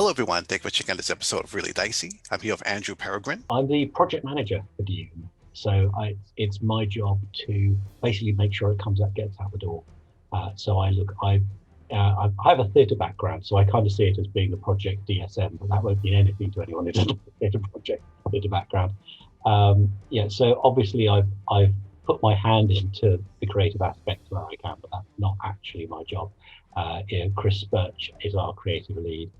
Hello, everyone. Thank you for checking out this episode of Really Dicey. I'm here with Andrew Peregrine. I'm the project manager for Dune, so it's my job to basically make sure it gets out the door. I have a theatre background, so I kind of see it as being a project DSM, but that won't mean anything to anyone who doesn't have a theatre background. So obviously I've put my hand into the creative aspects where I can, but that's not actually my job. Chris Birch is our creative lead,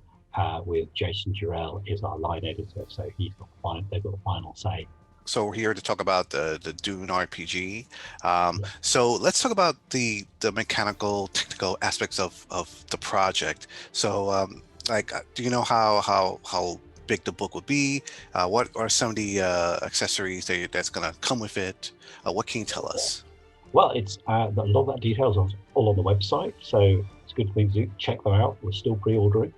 with Jason Jarrell is our line editor, so they've got the final say. So we're here to talk about the Dune RPG. So let's talk about the mechanical, technical aspects of the project. So do you know how big the book would be? What are some of the accessories that's going to come with it? What can you tell us? Well, it's a lot of that details all on the website, so it's a good thing to do. Check them out. We're still pre-ordering.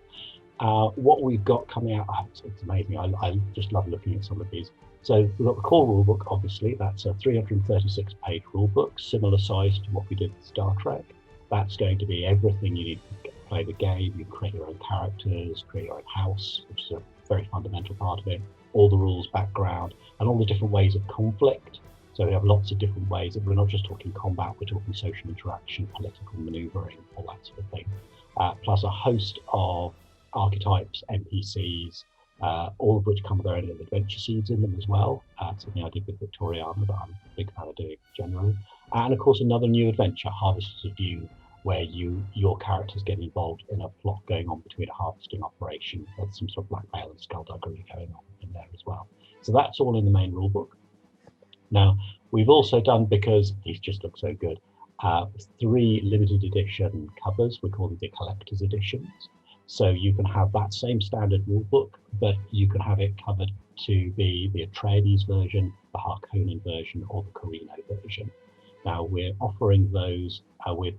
What we've got coming out, it's amazing. I just love looking at some of these. So we've got the core rulebook, obviously. That's a 336-page rulebook, similar size to what we did with Star Trek. That's going to be everything you need to play the game. You can create your own characters, create your own house, which is a very fundamental part of it, all the rules, background, and all the different ways of conflict. So we have lots of different ways. We're not just talking combat, we're talking social interaction, political maneuvering, all that sort of thing. Plus a host of archetypes, NPCs, all of which come with their own adventure seeds in them as well. Something I did with Victoriana that I'm a big fan of doing generally. And of course, another new adventure, Harvesters of Dune, where your characters get involved in a plot going on between a harvesting operation. There's some sort of blackmail and skullduggery going on in there as well. So that's all in the main rulebook. Now, we've also done, because these just look so good, 3 limited edition covers. We call them the collector's editions. So you can have that same standard rulebook, but you can have it covered to be the Atreides version, the Harkonnen version, or the Carino version. Now we're offering those with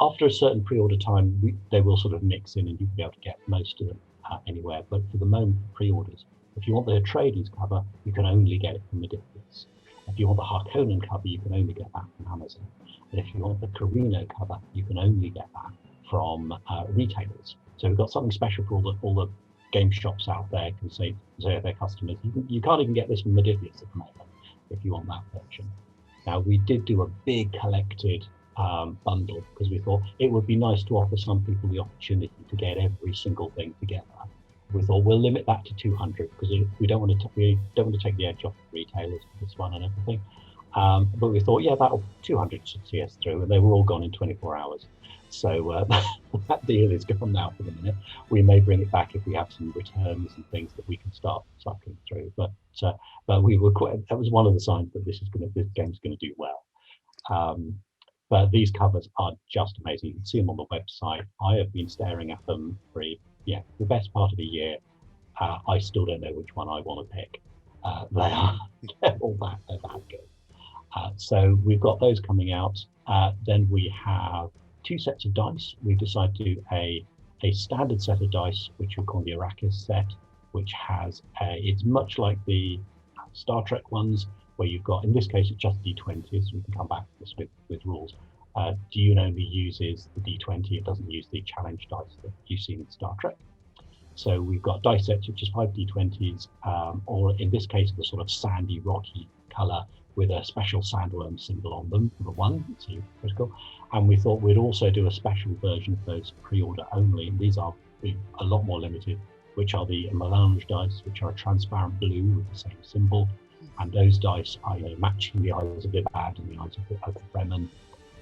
after a certain pre-order time, they will sort of mix in, and you'll be able to get most of them anywhere. But for the moment, pre-orders, if you want the Atreides cover, you can only get it from Modiphius. If you want the Harkonnen cover, you can only get that from Amazon. And if you want the Carino cover, you can only get that from retailers. So we've got something special for all the game shops out there can say to their customers, you can't even get this from Modiphius at the moment if you want that version. Now, we did do a big collected bundle because we thought it would be nice to offer some people the opportunity to get every single thing together. We thought we'll limit that to 200 because we don't want to take the edge off the retailers for this one and everything. But we thought, 200 should see us through, and they were all gone in 24 hours. So that deal is gone now for the minute. We may bring it back if we have some returns and things that we can start cycling through. But we were that was one of the signs that this game's going to do well. But these covers are just amazing. You can see them on the website. I have been staring at them for the best part of the year. I still don't know which one I want to pick. They're that good. So we've got those coming out. Then we have 2 sets of dice. We've decided to do a standard set of dice, which we call the Arrakis set, which has it's much like the Star Trek ones, where you've got, in this case, it's just D20s. We can come back to this with rules. Dune only uses the D20. It doesn't use the challenge dice that you've seen in Star Trek. So we've got dice sets, which is 5 D20s, or in this case, the sort of sandy, rocky color with a special sandworm symbol on them for the 1. So critical. And we thought we'd also do a special version for those pre-order only. And these are a lot more limited, which are the melange dice, which are a transparent blue with the same symbol. And those dice are matching the eyes of Ibad and the eyes of the Fremen.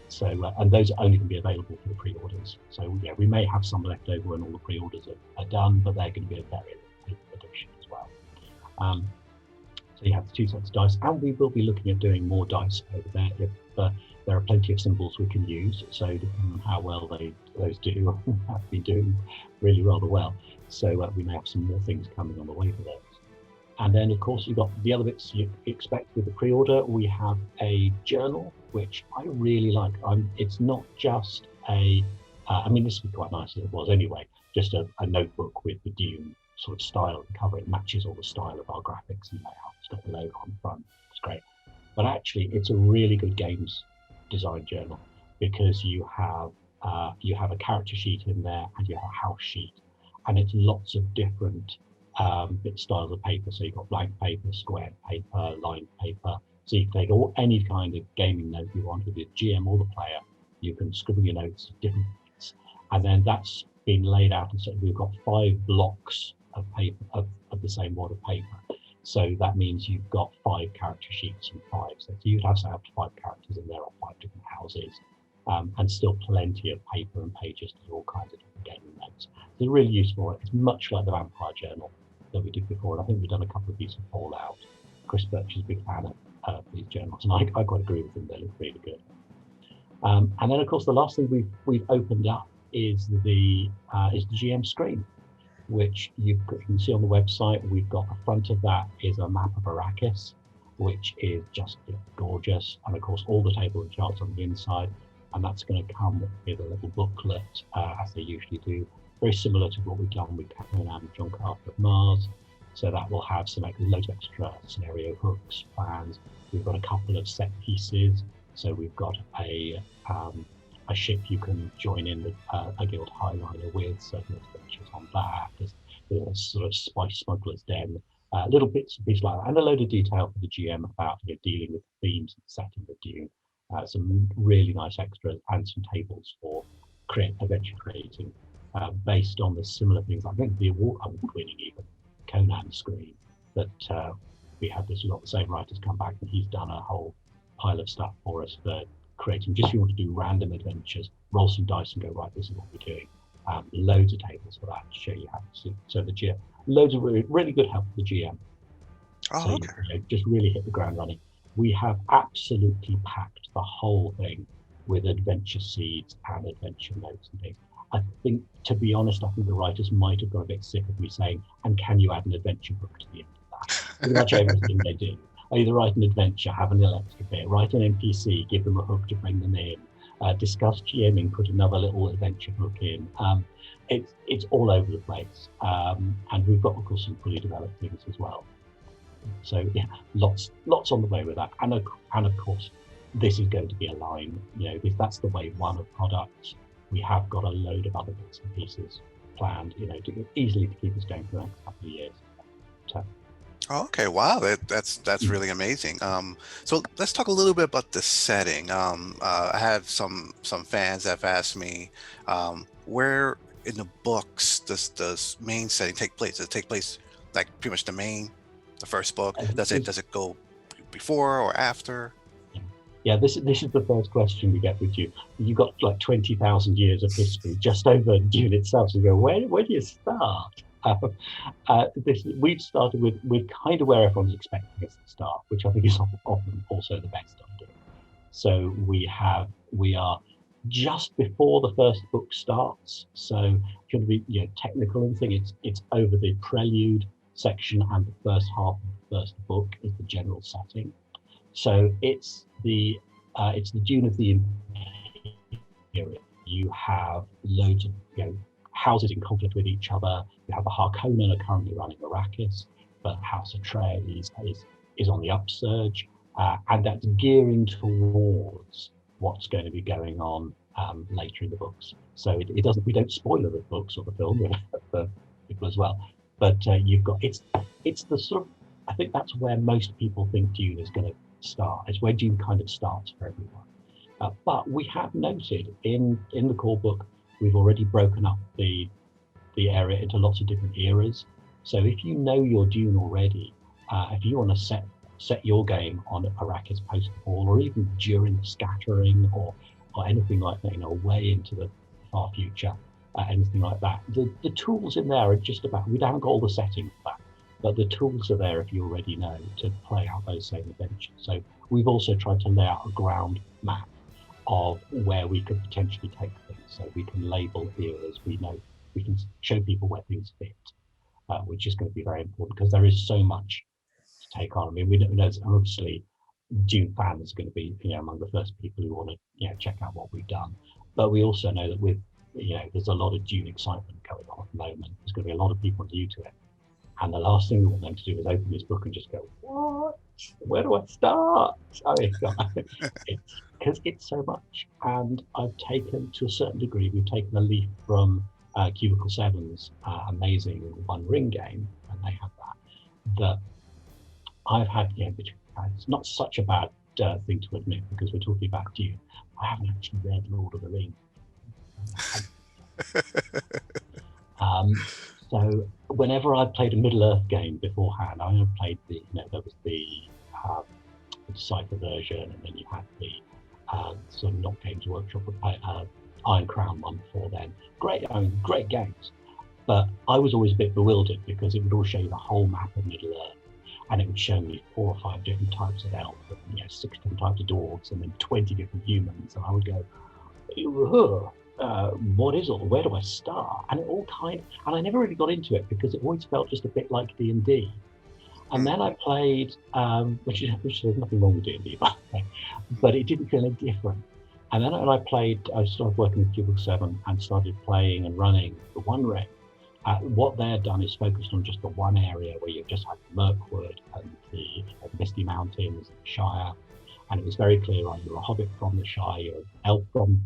So, and those are only going to be available for the pre-orders. So, we may have some left over when all the pre-orders are done, but they're going to be a very limited edition as well. So you have the 2 sets of dice, and we will be looking at doing more dice over there if there are plenty of symbols we can use. So depending on how well those do, have been doing really rather well. So we may have some more things coming on the way for those. And then, of course, you've got the other bits you expect with the pre-order. We have a journal, which I really like. It's not just this would be quite nice as it was anyway, just a notebook with the Dune sort of style and cover. It matches all the style of our graphics and layout. It's got the logo on the front. It's great. But actually, it's a really good games design journal because you have a character sheet in there and you have a house sheet. and it's lots of different bit styles of paper. So you've got blank paper, square paper, lined paper. So you can take any kind of gaming note you want with your GM or the player. You can scribble your notes at different bits, and then that's been laid out. And so we've got 5 blocks of paper of the same wad of paper. So that means you've got 5 character sheets and 5. So you'd have to have 5 characters in there on 5 different houses, and still plenty of paper and pages to do all kinds of different gaming notes. It's really useful. It's much like the Vampire Journal that we did before, and I think we've done a couple of these for Fallout. Chris Birch is a big fan of these journals, and I quite agree with them. They look really good. And then, of course, the last thing we've opened up is the GM screen, which you can see on the website. We've got the front of that is a map of Arrakis, which is just gorgeous, and of course all the table and charts on the inside. And that's going to come with a little booklet, as they usually do, very similar to what we've done with Catherine and John Carter of Mars. So that will have loads of extra scenario hooks, plans. We've got a couple of set pieces. So we've got a ship you can join in a guild highliner with, certain adventures on that. There's a sort of spice smuggler's den, little bits and pieces like that, and a load of detail for the GM about dealing with themes and setting of Dune. Some really nice extras and some tables for adventure creating, based on the similar things. I think the award-winning even Conan screen that we had this lot. The same writer's come back and he's done a whole pile of stuff for us for creating. Just if you want to do random adventures, roll some dice and go, right, this is what we're doing. Loads of tables for that to show you how to see. So the GM, loads of really good help for the GM. Oh, so okay. you just really hit the ground running. We have absolutely packed the whole thing with adventure seeds and adventure notes and things. I think, to be honest, I think the writers might have got a bit sick of me saying, and can you add an adventure book to the end of that? Pretty much everything they do. Either write an adventure, have an electric bit, write an NPC, give them a hook to bring them in, discuss GMing, put another little adventure book in. It's all over the place. And we've got, of course, some fully developed things as well. So yeah, lots on the way with that. And of course, this is going to be a line. If that's the wave 1 of products, we have got a load of other bits and pieces planned, to easily to keep us going for the next couple of years. So, Okay, wow, that's really amazing. So let's talk a little bit about the setting. I have some fans that have asked me, where in the books does the main setting take place? Does it take place like pretty much the first book? Does it go before or after? Yeah, this is the first question we get with you. You've got like 20,000 years of history just over Dune itself. So you go, where do you start? We've started with kind of where everyone's expecting us to start, which I think is often also the best idea. So we are just before the first book starts. So if you want to be technical and thing, it's over the prelude section, and the first half of the first book is the general setting. So it's the Dune of the Imperium. You have loads of houses in conflict with each other. You have the Harkonnen are currently running Arrakis, but House Atreides is on the upsurge, and that's gearing towards what's going to be going on later in the books. So it doesn't. We don't spoil the books or the film for people as well. But you've got it's the sort of, I think that's where most people think Dune is going to start. It's where Dune kind of starts for everyone. But we have noted in the core book, we've already broken up the area into lots of different eras. So if you know your Dune already, if you want to set your game on Arrakis post-fall, or even during the scattering, or anything like that, way into the far future, anything like that, the tools in there are just about, we haven't got all the settings for that, but the tools are there if you already know to play out those same adventures. So we've also tried to lay out a ground map of where we could potentially take things, so we can label eras. We know we can show people where things fit, which is going to be very important because there is so much to take on. I mean, we know obviously Dune fans are going to be among the first people who want to check out what we've done, but we also know that with there's a lot of Dune excitement going on at the moment. There's going to be a lot of people new to it, and the last thing we want them to do is open this book and just go, what? Where do I start? I mean, because it's so much. And I've taken, to a certain degree, we've taken a leaf from Cubicle 7's amazing One Ring game, and they have that I've had, which it's not such a bad thing to admit because we're talking about Dune. I haven't actually read Lord of the Rings. So whenever I played a Middle Earth game beforehand, I played there was the Decipher version, and then you had the sort of not Games Workshop, but Iron Crown one before then. Great games. But I was always a bit bewildered because it would all show you the whole map of Middle Earth, and it would show me 4 or 5 different types of elves, and 6 different types of dwarves, and then 20 different humans, and I would go, what is it? Where do I start? And it all and I never really got into it because it always felt just a bit like D&D. And then I played, which there's nothing wrong with D&D, by the way, but it didn't feel any different. And then when I started working with Cubicle 7 and started playing and running the One Ring. What they've done is focused on just the one area where you just had Mirkwood and the Misty Mountains and the Shire. And it was very clear, right, you're a hobbit from the Shire, you're an elf from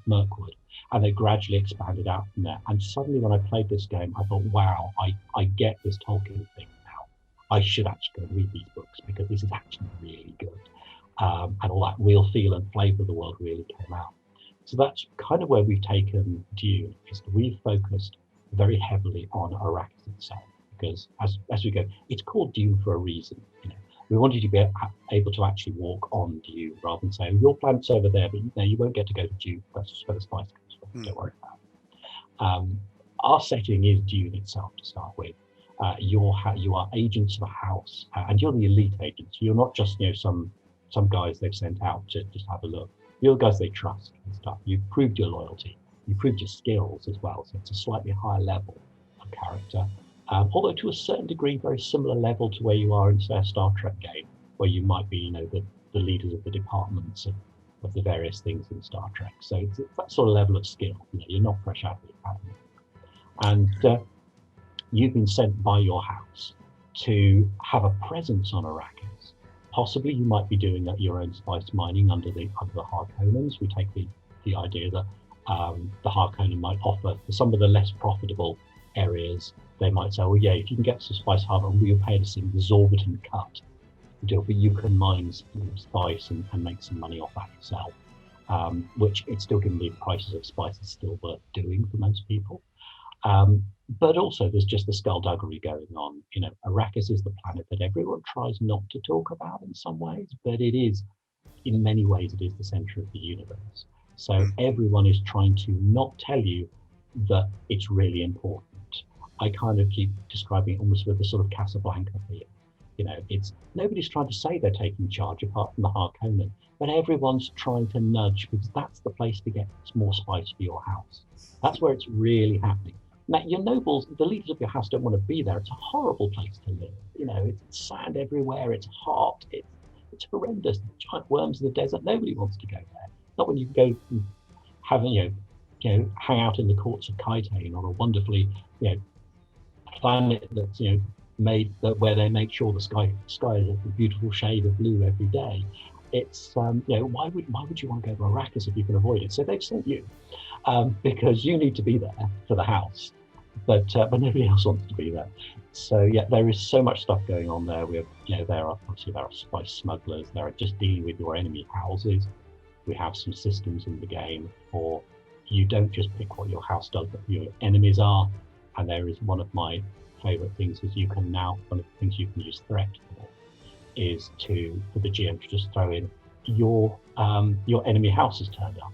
Mirkwood. And they gradually expanded out from there. And suddenly when I played this game, I thought, wow, I get this Tolkien thing now. I should actually go and read these books because this is actually really good. And all that real feel and flavour of the world really came out. So that's kind of where we've taken Dune, is that we've focused very heavily on Arrakis itself, because as we go, it's called Dune for a reason. We wanted you to be able to actually walk on Dune rather than say, your planet's over there, but you won't get to go to Dune. That's just where the spice comes from. Don't worry about it. Our setting is Dune itself to start with. You are agents of a house, and you're the elite agents. You're not just some guys they've sent out to just have a look. You're the guys they trust and stuff. You've proved your loyalty. You proved your skills as well, so it's a slightly higher level of character. Although to a certain degree, very similar level to where you are in, say, a Star Trek game, where you might be, the leaders of the departments of the various things in Star Trek. So it's that sort of level of skill. You're not fresh out of the academy. And you've been sent by your house to have a presence on Arrakis. Possibly you might be doing your own spice mining under the Harkonnens. We take the idea that the Harkonnen might offer for some of the less profitable areas. They might say, well, yeah, if you can get some spice harvest, we'll pay us an exorbitant cut, but you can mine spice and make some money off that yourself, which it's still giving the prices of spice is still worth doing for most people. But also there's just the skullduggery going on. Arrakis is the planet that everyone tries not to talk about in some ways, but it is, in many ways, it is the center of the universe. So everyone is trying to not tell you that it's really important. I kind of keep describing it almost with the sort of Casablanca feel. It's nobody's trying to say they're taking charge apart from the Harkonnen, but everyone's trying to nudge because that's the place to get more spice for your house. That's where it's really happening. Now, your nobles, the leaders of your house don't want to be there. It's a horrible place to live. It's sand everywhere. It's hot. It's horrendous. Giant worms in the desert. Nobody wants to go there. Not when you go and have hang out in the courts of Kaitain on a wonderfully planet that's made where they make sure the sky is a beautiful shade of blue every day. It's why would you want to go to Arrakis if you can avoid it? So they've sent you because you need to be there for the house, but nobody else wants to be there. So yeah, there is so much stuff going on there. We have there are spice smugglers. There are just dealing with your enemy houses. We have some systems in the game for you don't just pick what your house does, but who your enemies are. And there is one of my favorite things is one of the things you can use threat for is for the GM to just throw in your enemy house has turned up.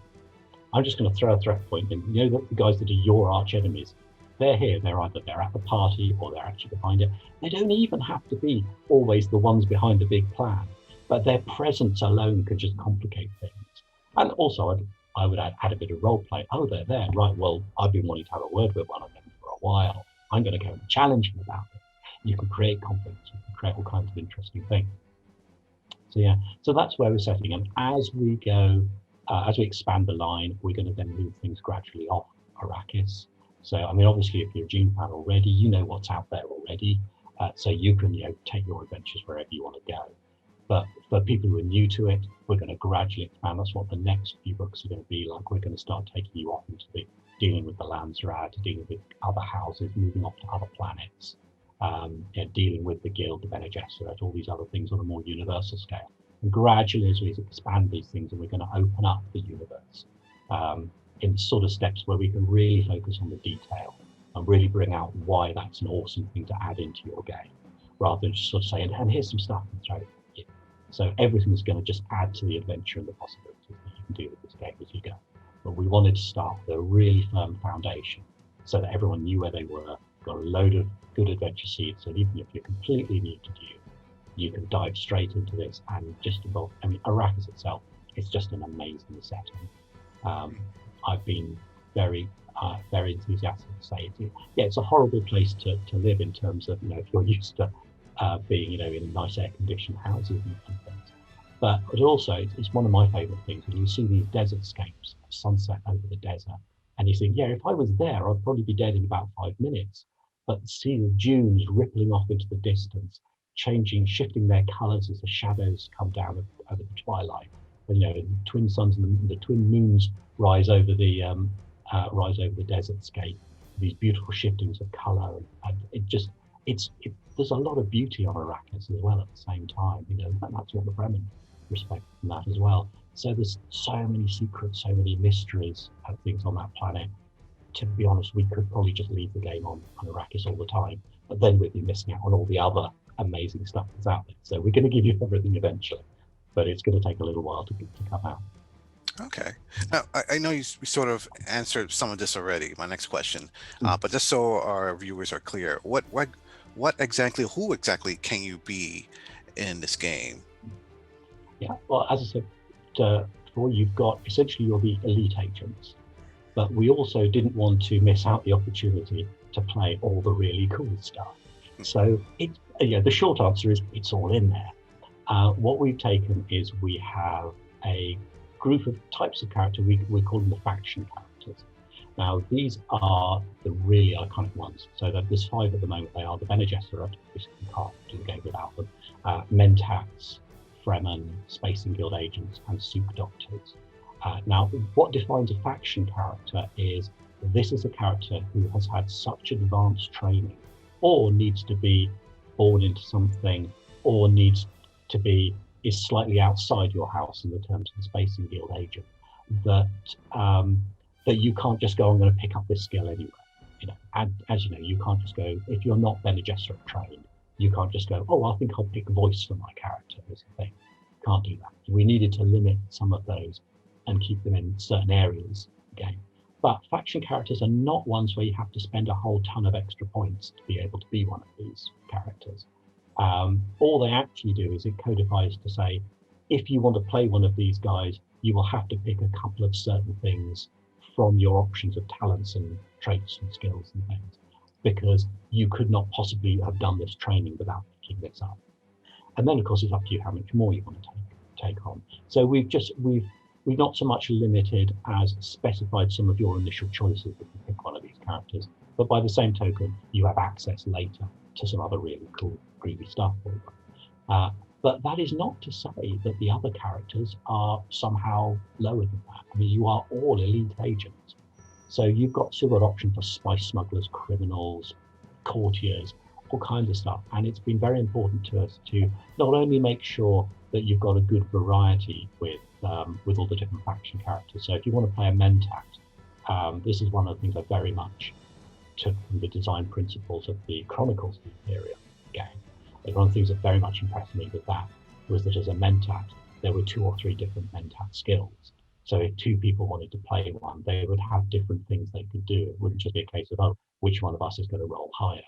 I'm just going to throw a threat point in. The guys that are your arch enemies, they're here. They're at the party or they're actually behind it. They don't even have to be always the ones behind the big plan, but their presence alone could just complicate things. And also, I would add a bit of role play. Oh, they're there, right? Well, I've been wanting to have a word with one of them for a while. I'm going to go and challenge him about it. You can create conflicts. You can create all kinds of interesting things. So yeah, so that's where we're setting. And as we go, as we expand the line, we're going to then move things gradually off Arrakis. So I mean, obviously, if you're a Gene fan already, you know what's out there already. So you can take your adventures wherever you want to go. But for people who are new to it, we're going to gradually expand. That's what the next few books are going to be like. We're going to start taking you off into dealing with the Landsrat, dealing with other houses, moving off to other planets, dealing with the Guild, the Bene Gesserit, all these other things on a more universal scale. And gradually, as we expand these things, and we're going to open up the universe in sort of steps where we can really focus on the detail and really bring out why that's an awesome thing to add into your game, rather than just sort of saying, and here's some stuff and throw it in. So everything's going to just add to the adventure and the possibilities that you can do with this game as you go. But we wanted to start with a really firm foundation so that everyone knew where they were, got a load of good adventure seeds, so even if you're completely new to Dune, you can dive straight into this and just involve. I mean, Arrakis itself is just an amazing setting. I've been very enthusiastic to say it. Yeah, it's a horrible place to live in terms of, if you're used to being, in nice air-conditioned houses and things. But also, it's one of my favourite things. And you see these desert scapes, sunset over the desert, and you think, yeah, if I was there, I'd probably be dead in about 5 minutes. But see the dunes rippling off into the distance, shifting their colours as the shadows come down over the twilight. And, the twin suns and the twin moons rise over the desert scape. These beautiful shiftings of colour, and there's a lot of beauty on Arrakis as well at the same time. And that's what the Bremen respect from that as well. So there's so many secrets, so many mysteries and things on that planet. To be honest, we could probably just leave the game on Arrakis all the time, but then we'd be missing out on all the other amazing stuff that's out there. So we're going to give you everything eventually, but it's going to take a little while to come out. Okay. Now, I know we sort of answered some of this already, my next question, but just so our viewers are clear, who exactly can you be in this game? Yeah, well, as I said before, you're the elite agents, but we also didn't want to miss out the opportunity to play all the really cool stuff. So the short answer is it's all in there. What we've taken is we have a group of types of character, we call them the faction characters. Now, these are the really iconic ones. So there's 5 at the moment. They are the Bene Gesserit, which you can't do the game without them, Mentats, Fremen, Spacing Guild agents, and Souk Doctors. Now, what defines a faction character is this is a character who has had such advanced training, or needs to be born into something, or is slightly outside your house in the terms of the Spacing Guild agent, that you can't just go, I'm going to pick up this skill anyway. And as you know, you can't just go, if you're not Bene Gesserit trained, you can't just go, oh, I think I'll pick a voice for my character as a thing. Can't do that. We needed to limit some of those and keep them in certain areas of the game. But faction characters are not ones where you have to spend a whole ton of extra points to be able to be one of these characters. All they actually do is it codifies to say, if you want to play one of these guys, you will have to pick a couple of certain things from your options of talents and traits and skills and things, because you could not possibly have done this training without picking this up. And then, of course, it's up to you how much more you want to take on. So we've not so much limited as specified some of your initial choices if you pick one of these characters, but by the same token, you have access later to some other really cool, groovy stuff for them. But that is not to say that the other characters are somehow lower than that. I mean, you are all elite agents. So you've got option for spice smugglers, criminals, courtiers, all kinds of stuff. And it's been very important to us to not only make sure that you've got a good variety with all the different faction characters. So if you want to play a Mentat, this is one of the things I very much took from the design principles of the Chronicles of the Imperium game. And one of the things that very much impressed me with that was that as a Mentat, there were 2 or 3 different Mentat skills. So if 2 people wanted to play one, they would have different things they could do. It wouldn't just be a case of, oh, which one of us is going to roll higher?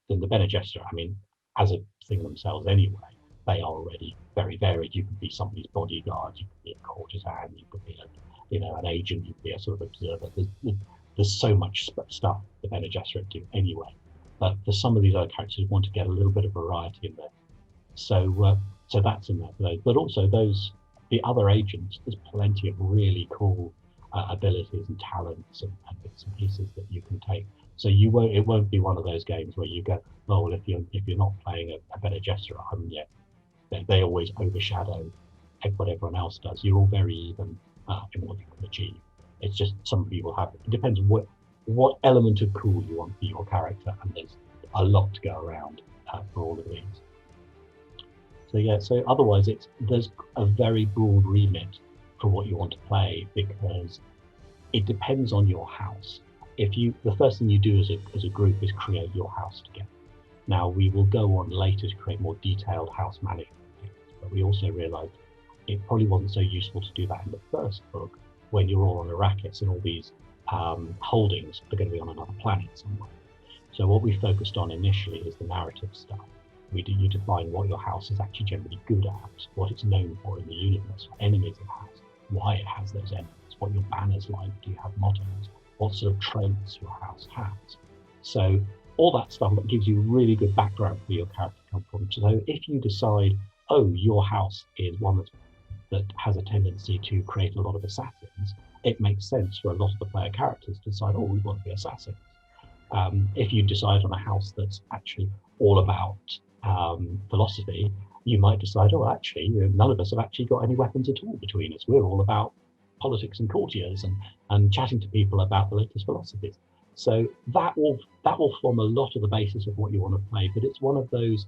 Than the Bene Gesserit, I mean, as a thing themselves anyway, they are already very varied. You could be somebody's bodyguard, you could be a courtesan, you could be an agent, you could be a sort of observer. There's so much stuff the Bene Gesserit do anyway. But for some of these other characters who want to get a little bit of variety in there. So that's in there for those. But also the other agents, there's plenty of really cool abilities and talents and bits and pieces that you can take. So it won't be one of those games where you go, oh, well, if you're not playing a Bene Gesserit, they always overshadow what everyone else does. You're all very even in what you can achieve. It's just some people have, it depends on what element of cool you want for your character, and there's a lot to go around for all of these. So yeah, so otherwise there's a very broad remit for what you want to play, because it depends on your house. The first thing you do as a group is create your house together. Now we will go on later to create more detailed house management things, but we also realised it probably wasn't so useful to do that in the first book when you're all on Arrakis and all these holdings are going to be on another planet somewhere. So what we focused on initially is the narrative stuff. You define what your house is actually generally good at, what it's known for in the universe, what enemies it has, why it has those enemies, what your banner's like, do you have mottos, what sort of traits your house has. So all that stuff that gives you really good background for your character to come from. So if you decide, oh, your house is one that has a tendency to create a lot of assassins, it makes sense for a lot of the player characters to decide, oh, we want to be assassins. If you decide on a house that's actually all about philosophy, you might decide, oh, actually, none of us have actually got any weapons at all between us. We're all about politics and courtiers and chatting to people about the latest philosophies. So that will form a lot of the basis of what you want to play, but it's one of those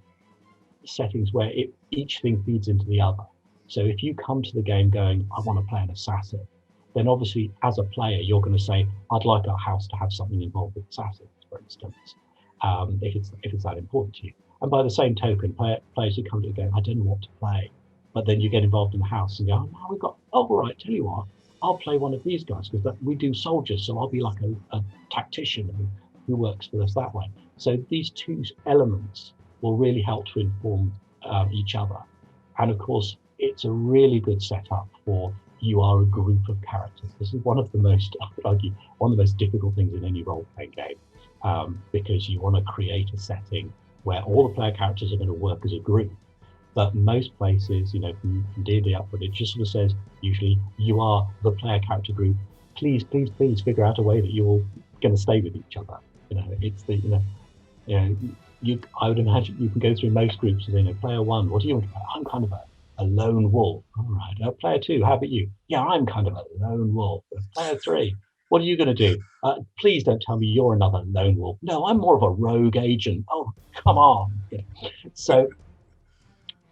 settings where each thing feeds into the other. So if you come to the game going, I want to play an assassin, then obviously as a player, you're going to say, I'd like our house to have something involved with assassins, for instance, if it's that important to you. And by the same token, players who come to the game, I don't know what to play, but then you get involved in the house and go, oh, now we've got, oh, all right, tell you what, I'll play one of these guys because we do soldiers, so I'll be like a tactician who works for us that way. So these two elements will really help to inform each other. And of course, it's a really good setup for you are a group of characters. This is one of the most, I would argue, one of the most difficult things in any role-playing game, because you want to create a setting where all the player characters are going to work as a group. But most places, from D&D upward, it just sort of says, usually, you are the player character group. Please, please, please figure out a way that you're going to stay with each other. It's the, I would imagine you can go through most groups and player one, what do you want to play? I'm kind of a lone wolf. All right. Player two, how about you? Yeah, I'm kind of a lone wolf. Player three, what are you going to do? Please don't tell me you're another lone wolf. No, I'm more of a rogue agent. Oh, come on. So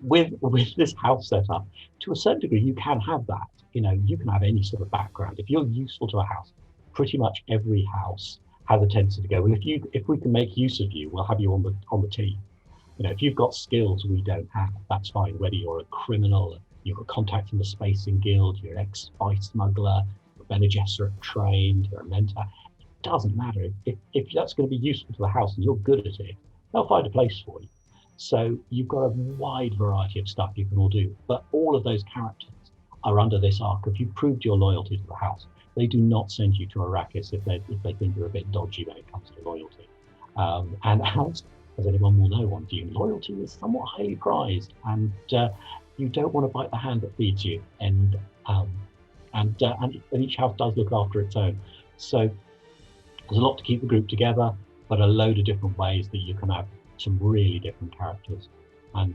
with this house setup, to a certain degree, you can have that. You can have any sort of background. If you're useful to a house, pretty much every house has a tendency to go, well, if we can make use of you, we'll have you on the team. If you've got skills we don't have, that's fine. Whether you're a criminal, you're a contact in the Spacing Guild, you're an ex-spice smuggler, you're a Bene Gesserit trained, you're a mentor, it doesn't matter. If that's going to be useful to the house and you're good at it, they'll find a place for you. So you've got a wide variety of stuff you can all do. But all of those characters are under this arc. If you've proved your loyalty to the house, they do not send you to Arrakis if they think you're a bit dodgy when it comes to loyalty. And as anyone will know on Dune, loyalty is somewhat highly prized, and you don't want to bite the hand that feeds you. And each house does look after its own. So there's a lot to keep the group together, but a load of different ways that you can have some really different characters. And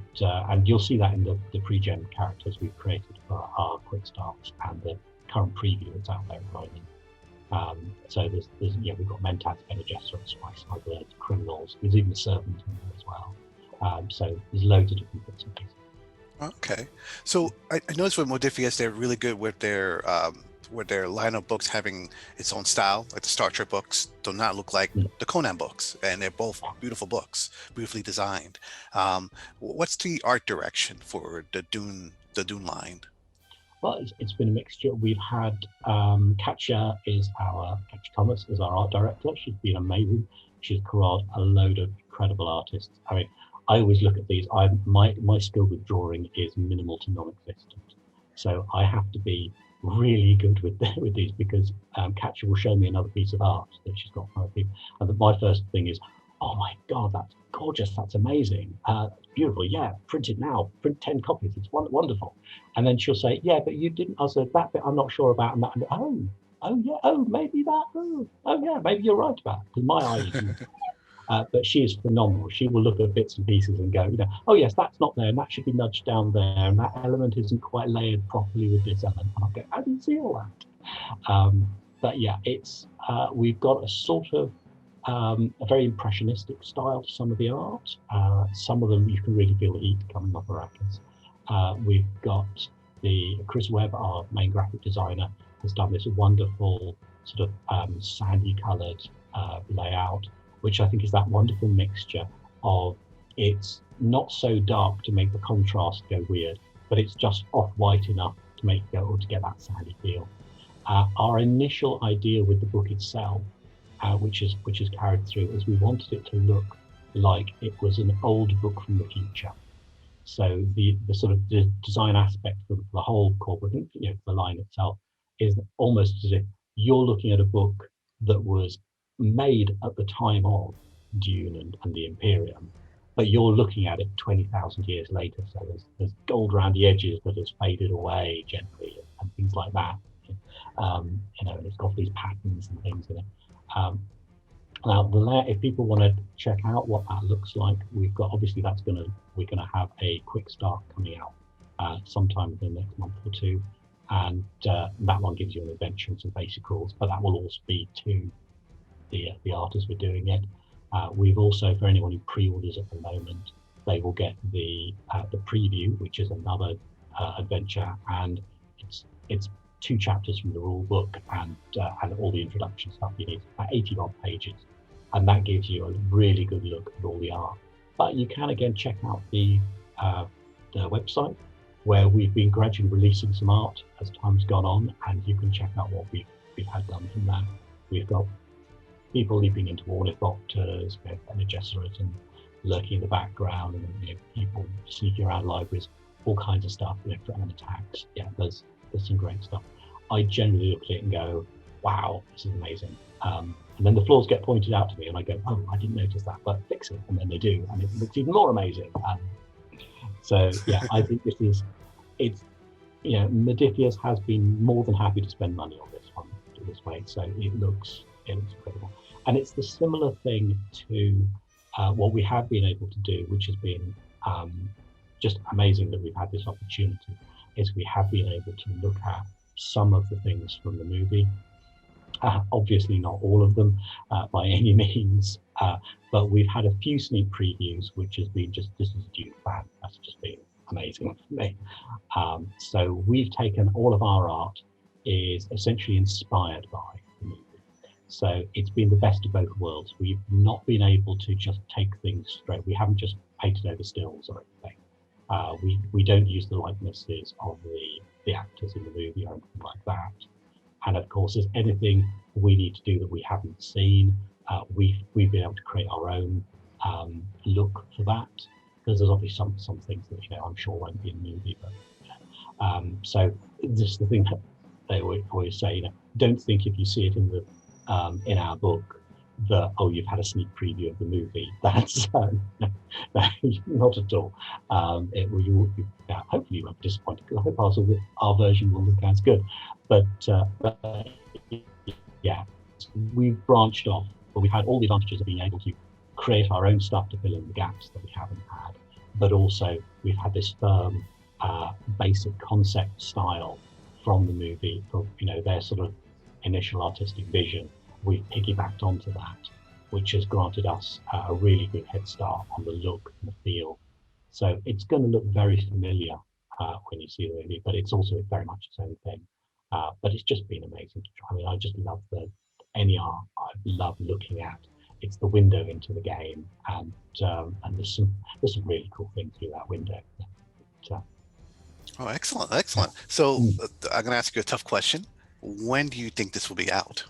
you'll see that in the pre-gen characters we've created for our quick starts and the current preview that's out there at the moment. So there's we've got Mentats, Bene Gesserit, spice smugglers, criminals. There's even a servant in there as well. So there's loads of different bits and pieces. Okay, so I noticed with Modiphius they're really good with their line of books having its own style. Like the Star Trek books do not look like the Conan books, and they're both beautiful books, beautifully designed. What's the art direction for the Dune line? Well, it's been a mixture. We've had Katja Thomas is our art director. She's been amazing. She's corralled a load of incredible artists. I mean, I always look at these. My skill with drawing is minimal to non-existent. So I have to be really good with these because Katja will show me another piece of art that she's got for other people. And my first thing is, oh my God, that's gorgeous. That's amazing. Beautiful. Yeah, print it now. Print 10 copies. It's wonderful. And then she'll say, yeah, but you didn't. I said, that bit I'm not sure about. And that. And, maybe that. Oh, yeah, maybe you're right about it. Because my eyes. But she is phenomenal. She will look at bits and pieces and go, oh yes, that's not there, and that should be nudged down there, and that element isn't quite layered properly with this element. And I'll go, I didn't see all that. but yeah, it's we've got a sort of a very impressionistic style to some of the art. Some of them you can really feel the heat coming off Arrakis. We've got Chris Webb, our main graphic designer, has done this wonderful sort of sandy coloured layout, which I think is that wonderful mixture of it's not so dark to make the contrast go weird, but it's just off-white enough to make it go to get that sandy feel. Our initial idea with the book itself, which is carried through, is we wanted it to look like it was an old book from the future. So the sort of design aspect for the whole corporate, the line itself, is almost as if you're looking at a book that was made at the time of Dune and the Imperium, but you're looking at it 20,000 years later. So there's gold around the edges that has faded away gently and things like that. And it's got these patterns and things in it. Now, if people want to check out what that looks like, we've got obviously we're gonna have a quick start coming out sometime in the next month or two, and that one gives you an adventure and some basic rules, but that will also be to the art as we're doing it. We've also, for anyone who pre-orders at the moment, they will get the preview, which is another adventure, and it's 2 chapters from the rule book and all the introduction stuff you need, about 80 odd pages, and that gives you a really good look at all the art. But you can again check out the website, where we've been gradually releasing some art as time's gone on, and you can check out what we've had done from that. We've got people leaping into ornithopters, we have Bene Gesserit and lurking in the background, and people sneaking around libraries, all kinds of stuff, threatening attacks. Yeah, there's some great stuff. I generally look at it and go, wow, this is amazing. And then the flaws get pointed out to me and I go, oh, I didn't notice that, but fix it. And then they do, and it looks even more amazing. So yeah, I think Modiphius has been more than happy to spend money on this one this way. So it looks incredible. And it's the similar thing to what we have been able to do, which has been just amazing that we've had this opportunity, is we have been able to look at some of the things from the movie. Obviously not all of them by any means, but we've had a few sneak previews, which has been just, this is a Dune fan, that's just been amazing for me. So we've taken all of our art is essentially inspired by the movie. So it's been the best of both worlds. We've not been able to just take things straight. We haven't just painted over stills or anything. We don't use the likenesses of the actors in the movie or anything like that. And of course, there's anything we need to do that we haven't seen, we've been able to create our own look for that, because there's obviously some things that I'm sure won't be in the movie. But so this is the thing that they always say: don't think if you see it in our book that you've had a sneak preview of the movie. That's not at all. Hopefully you won't be disappointed, because I hope our version will look as good. But yeah, we've branched off, but we've had all the advantages of being able to create our own stuff to fill in the gaps that we haven't had. But also we've had this firm basic concept style from the movie, for their sort of initial artistic vision. We've piggybacked onto that, which has granted us a really good head start on the look and the feel. So it's going to look very familiar when you see the movie, but it's also very much its own thing. But it's just been amazing to try. I mean, I just love any art I love looking at. It's the window into the game, and there's some really cool things through that window. Oh, excellent. So I'm going to ask you a tough question. When do you think this will be out?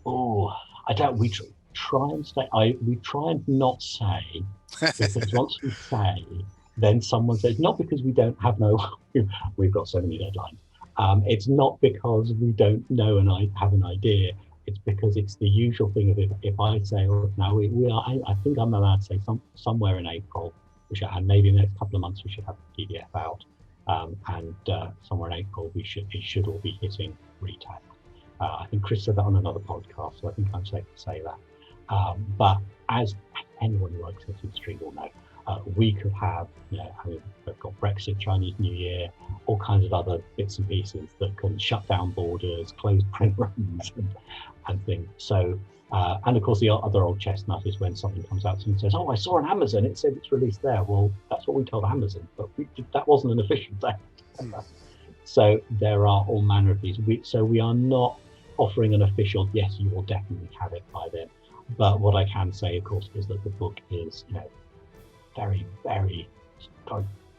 Oh, I don't. We try and stay. We try and not say, because once we say, then someone says, not because we don't have we've got so many deadlines. It's not because we don't know and I have an idea. It's because it's the usual thing of if I say, now we are. I think I'm allowed to say somewhere in April, and maybe in the next couple of months we should have the PDF out, and somewhere in April it should all be hitting retail. I think Chris said that on another podcast, so I think I'm safe to say that. But as anyone who likes Hitting Stream will know, We could have, I mean, we've got Brexit, Chinese New Year, all kinds of other bits and pieces that can shut down borders, close print runs, and things. So, and of course, the other old chestnut is when something comes out and says, "Oh, I saw on Amazon, it said it's released there." Well, that's what we told Amazon, but that wasn't an official date. So there are all manner of these. So we are not offering an official, yes, you will definitely have it by then. But what I can say, of course, is that the book is, very, very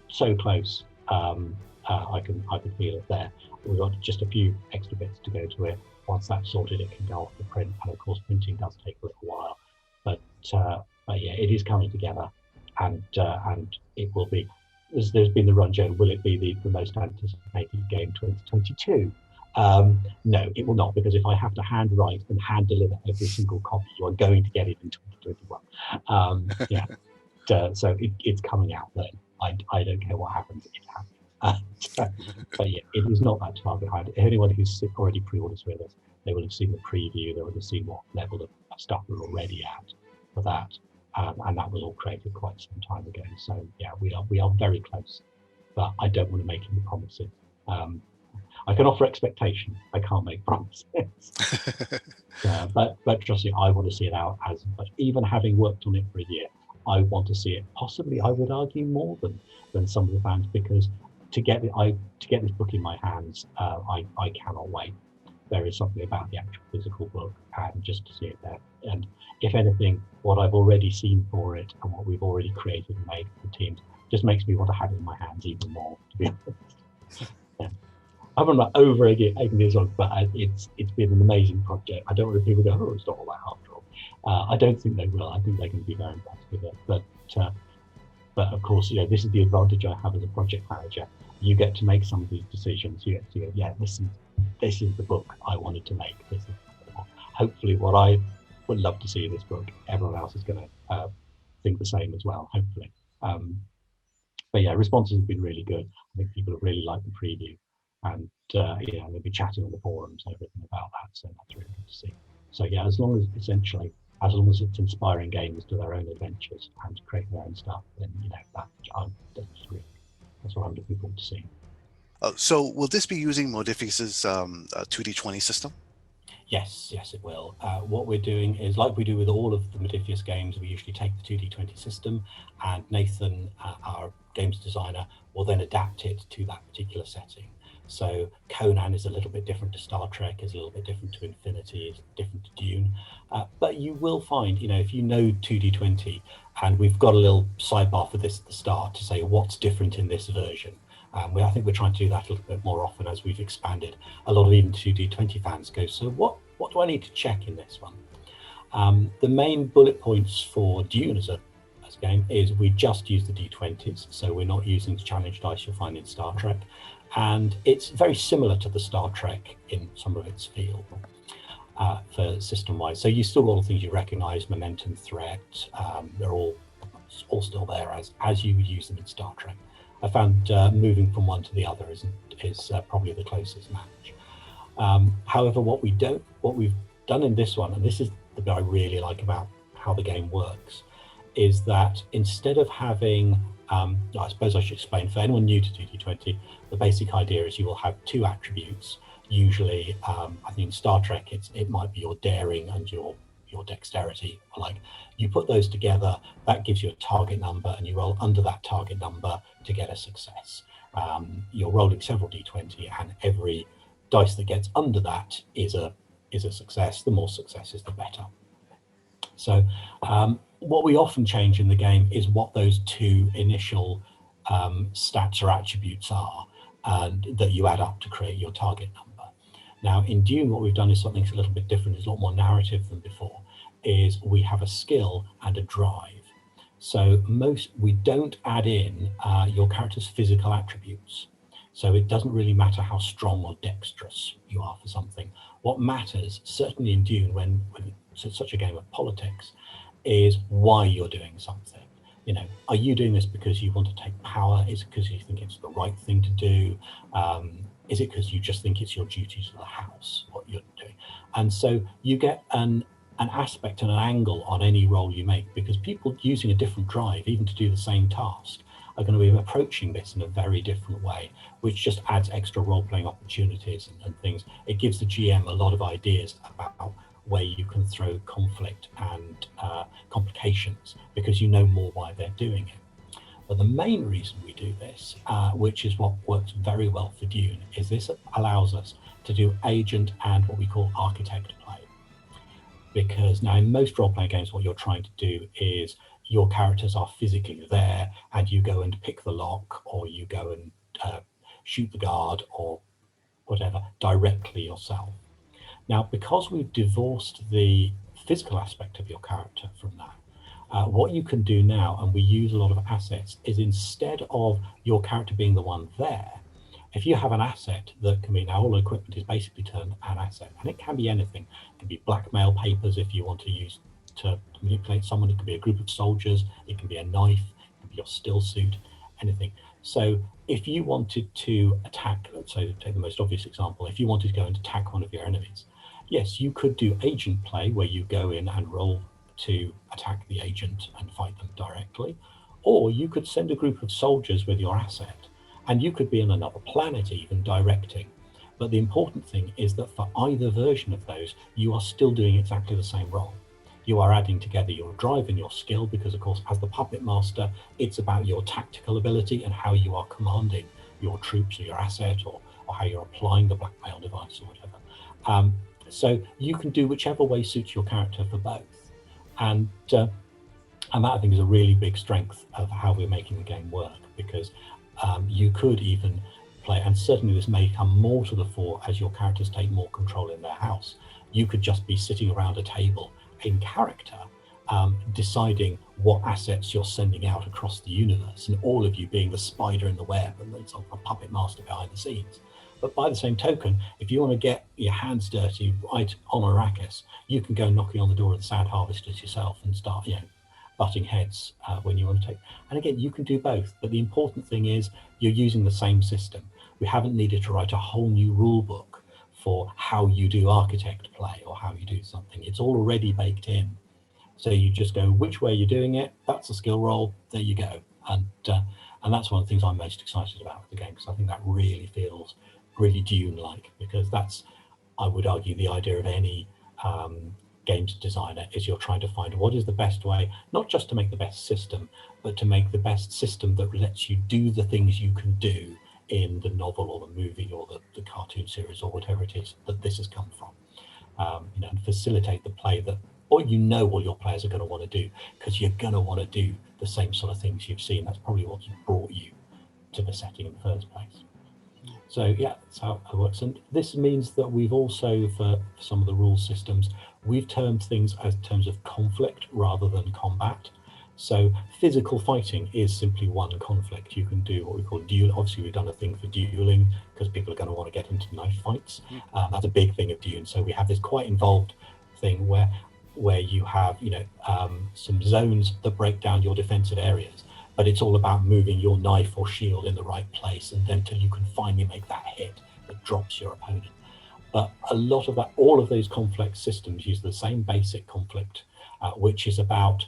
so close. I can feel it there. We've got just a few extra bits to go to it. Once that's sorted, it can go off the print, and of course, printing does take a little while. But yeah, it is coming together, and it will be. There's been the run, Joe. Will it be the most anticipated game 2022? No, it will not, because if I have to hand write and hand deliver every single copy, you are going to get it in 2021. Yeah. So it's coming out then. I don't care what happens, it's happening. But yeah, it is not that far behind. Anyone who's already pre-orders with us, they will have seen the preview, they will have seen what level of stuff we're already at for that. And that was all created quite some time ago. So yeah, we are very close, but I don't want to make any promises. I can offer expectation, I can't make promises. But trust me, I want to see it out as much. Even having worked on it for a year, I want to see it. Possibly, I would argue more than some of the fans, because to get this book in my hands, I cannot wait. There is something about the actual physical book, and just to see it there. And if anything, what I've already seen for it and what we've already created and made for the teams just makes me want to have it in my hands even more, to be honest. Yeah. I'm not over egging this on, but it's been an amazing project. I don't want people to go, "Oh, it's not all that after all." I don't think they will. I think they're going to be very impressed with it. But of course, this is the advantage I have as a project manager. You get to make some of these decisions. You get to go, yeah, this is the book I wanted to make. This is hopefully what I would love to see in this book. Everyone else is going to think the same as well, hopefully. But yeah, responses have been really good. I think people have really liked the preview, and they'll be chatting on the forums and everything about that. So that's really good to see. So yeah, as long as it's inspiring gamers to their own adventures and to create their own stuff, then that's what I'm looking forward to seeing. So will this be using Modiphius's 2D20 system? Yes, it will. What we're doing is, like we do with all of the Modiphius games, we usually take the 2D20 system, and Nathan, our games designer, will then adapt it to that particular setting. So Conan is a little bit different to Star Trek, is a little bit different to Infinity, is different to Dune. But you will find, if you know 2D20, and we've got a little sidebar for this at the start to say what's different in this version. I think we're trying to do that a little bit more often as we've expanded. A lot of even 2D20 fans go, so what do I need to check in this one? The main bullet points for Dune as a game is we just use the D20s, so we're not using the challenge dice you'll find in Star Trek. And it's very similar to the Star Trek in some of its feel for system-wise. So you still got all the things you recognize, momentum, threat, they're all still there as you would use them in Star Trek. I found moving from one to the other is probably the closest match. However, what we've done in this one, and this is the bit I really like about how the game works, is that instead of having, I suppose I should explain for anyone new to 2D20, the basic idea is you will have two attributes. Usually, I think in Star Trek, it might be your daring and your dexterity. Like, you put those together, that gives you a target number, and you roll under that target number to get a success. You're rolling several D20, and every dice that gets under that is a success. The more successes, the better. So what we often change in the game is what those two initial stats or attributes are, and that you add up to create your target number. Now in Dune, what we've done is something a little bit different. It's a lot more narrative than before. Is we have a skill and a drive. So we don't add in your character's physical attributes. So it doesn't really matter how strong or dexterous you are for something. What matters, certainly in Dune, when it's such a game of politics, is why you're doing something. Are you doing this because you want to take power? Is it because you think it's the right thing to do? Is it because you just think it's your duty to the house, what you're doing? And so you get an an aspect and an angle on any role you make, because people using a different drive, even to do the same task, are going to be approaching this in a very different way, which just adds extra role-playing opportunities and things. It gives the GM a lot of ideas about where you can throw conflict and complications, because you know more why they're doing it. But the main reason we do this, which is what works very well for Dune, is this allows us to do agent and what we call architect play. Because now in most role-playing games, what you're trying to do is your characters are physically there and you go and pick the lock, or you go and shoot the guard or whatever directly yourself. Now, because we've divorced the physical aspect of your character from that, what you can do now, and we use a lot of assets, is instead of your character being the one there, if you have an asset that can be, now all equipment is basically turned an asset, and it can be anything. It can be blackmail papers if you want to use to manipulate someone. It can be a group of soldiers. It can be a knife. It can be your still suit, anything. So if you wanted to attack, let's say, take the most obvious example, if you wanted to go and attack one of your enemies, yes, you could do agent play where you go in and roll to attack the agent and fight them directly, or you could send a group of soldiers with your asset, and you could be on another planet even directing. But the important thing is that for either version of those, you are still doing exactly the same role. You are adding together your drive and your skill, because of course, as the puppet master, it's about your tactical ability and how you are commanding your troops or your asset, or how you're applying the blackmail device or whatever. So you can do whichever way suits your character for both. And that, I think, is a really big strength of how we're making the game work, because you could even play, and certainly this may come more to the fore as your characters take more control in their house. You could just be sitting around a table in character, deciding what assets you're sending out across the universe, and all of you being the spider in the web and it's a puppet master behind the scenes. But by the same token, if you want to get your hands dirty right on Arrakis, you can go knocking on the door of the Sand Harvesters yourself and start, butting heads when you want to take. And again, you can do both, but the important thing is you're using the same system. We haven't needed to write a whole new rule book for how you do architect play or how you do something. It's all already baked in. So you just go which way you're doing it, that's a skill roll, there you go. And that's one of the things I'm most excited about with the game, because I think that really feels really Dune-like, because that's, I would argue, the idea of any games designer, is you're trying to find what is the best way, not just to make the best system, but to make the best system that lets you do the things you can do in the novel or the movie or the cartoon series or whatever it is that this has come from, and facilitate the play that all your players are going to want to do, because you're going to want to do the same sort of things you've seen. That's probably what's brought you to the setting in the first place. So yeah, that's how it works. And this means that we've also, for some of the rule systems, we've termed things as terms of conflict rather than combat. So physical fighting is simply one conflict. You can do what we call duel. Obviously, we've done a thing for dueling because people are going to want to get into knife fights. That's a big thing of Dune. So we have this quite involved thing where you have some zones that break down your defensive areas, but it's all about moving your knife or shield in the right place, and then until you can finally make that hit that drops your opponent. But a lot of that, all of those complex systems use the same basic conflict, which is about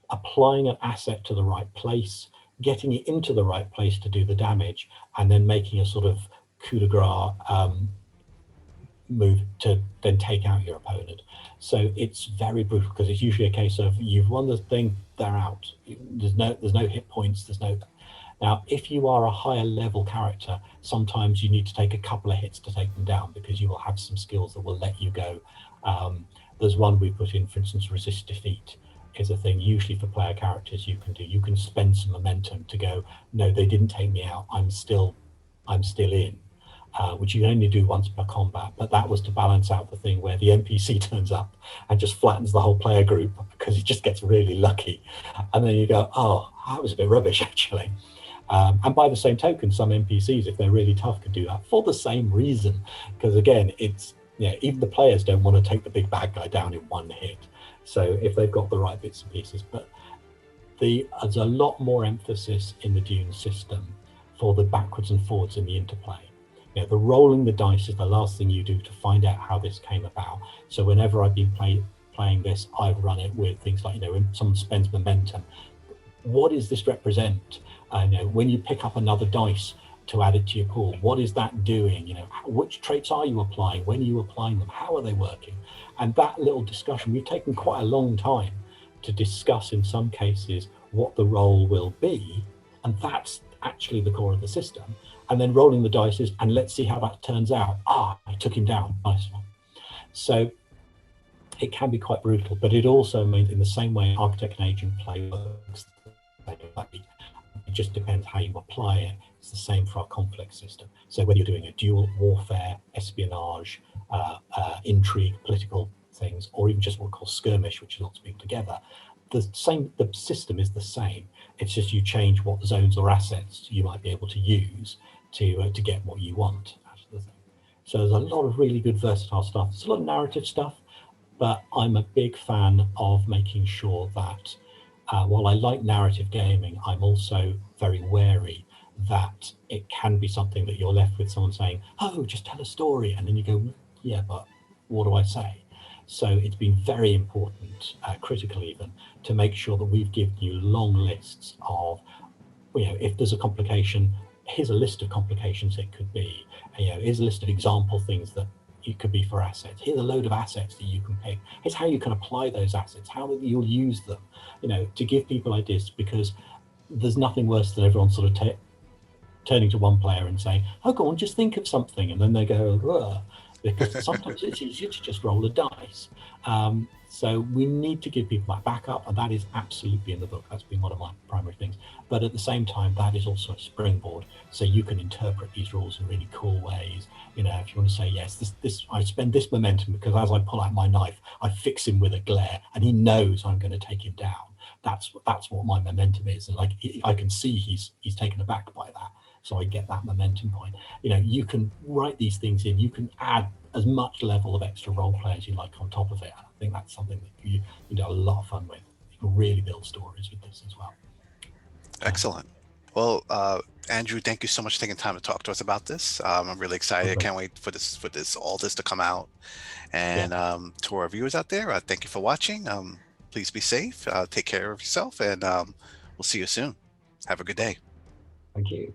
applying an asset to the right place, getting it into the right place to do the damage, and then making a sort of coup de grace move to then take out your opponent. So it's very brutal, because it's usually a case of you've won the thing, they're out. There's no hit points. Now, if you are a higher level character, sometimes you need to take a couple of hits to take them down, because you will have some skills that will let you go. There's one we put in, for instance, resist defeat is a thing usually for player characters you can do. You can spend some momentum to go, no, they didn't take me out, I'm still in. Which you can only do once per combat, but that was to balance out the thing where the NPC turns up and just flattens the whole player group because he just gets really lucky. And then you go, oh, that was a bit rubbish, actually. And by the same token, some NPCs, if they're really tough, can do that for the same reason. Because again, it's even the players don't want to take the big bad guy down in one hit. So if they've got the right bits and pieces, but there's a lot more emphasis in the Dune system for the backwards and forwards in the interplay. The rolling the dice is the last thing you do to find out how this came about. So whenever I've been playing this, I've run it with things like, when someone spends momentum, what does this represent? When you pick up another dice to add it to your pool, what is that doing? Which traits are you applying? When are you applying them? How are they working? And that little discussion, we've taken quite a long time to discuss in some cases what the role will be. And that's actually the core of the system. And then rolling the dice is, and let's see how that turns out. I took him down. Nice one. So it can be quite brutal, but it also means, in the same way architect and agent play works, it just depends how you apply it. It's the same for our conflict system. So whether you're doing a dual warfare, espionage, intrigue, political things, or even just what we call skirmish, which is lots of people together, the system is the same. It's just you change what zones or assets you might be able to use to get what you want out of the thing. So there's a lot of really good versatile stuff. There's a lot of narrative stuff, but I'm a big fan of making sure that while I like narrative gaming, I'm also very wary that it can be something that you're left with someone saying, oh, just tell a story. And then you go, yeah, but what do I say? So it's been very important, critical even, to make sure that we've given you long lists of, if there's a complication, here's a list of complications it could be. Here's a list of example things that it could be for assets. Here's a load of assets that you can pick. It's how you can apply those assets, how you'll use them, to give people ideas, because there's nothing worse than everyone sort of turning to one player and saying, oh, go on, just think of something. And then they go, ugh, because sometimes it's easier to just roll a dice. So we need to give people that backup, and that is absolutely in the book. That's been one of my primary things. But at the same time, that is also a springboard, so you can interpret these rules in really cool ways. If you want to say, yes, this I spend this momentum because as I pull out my knife, I fix him with a glare, and he knows I'm going to take him down. That's what my momentum is, and I can see he's taken aback by that. So I get that momentum point. You can write these things in. You can add as much level of extra role play as you like on top of it. And I think that's something that you do a lot of fun with. You can really build stories with this as well. Excellent. Well, Andrew, thank you so much for taking time to talk to us about this. I'm really excited. I can't wait for all this to come out. And to our viewers out there, thank you for watching. Please be safe. Take care of yourself, and we'll see you soon. Have a good day. Thank you.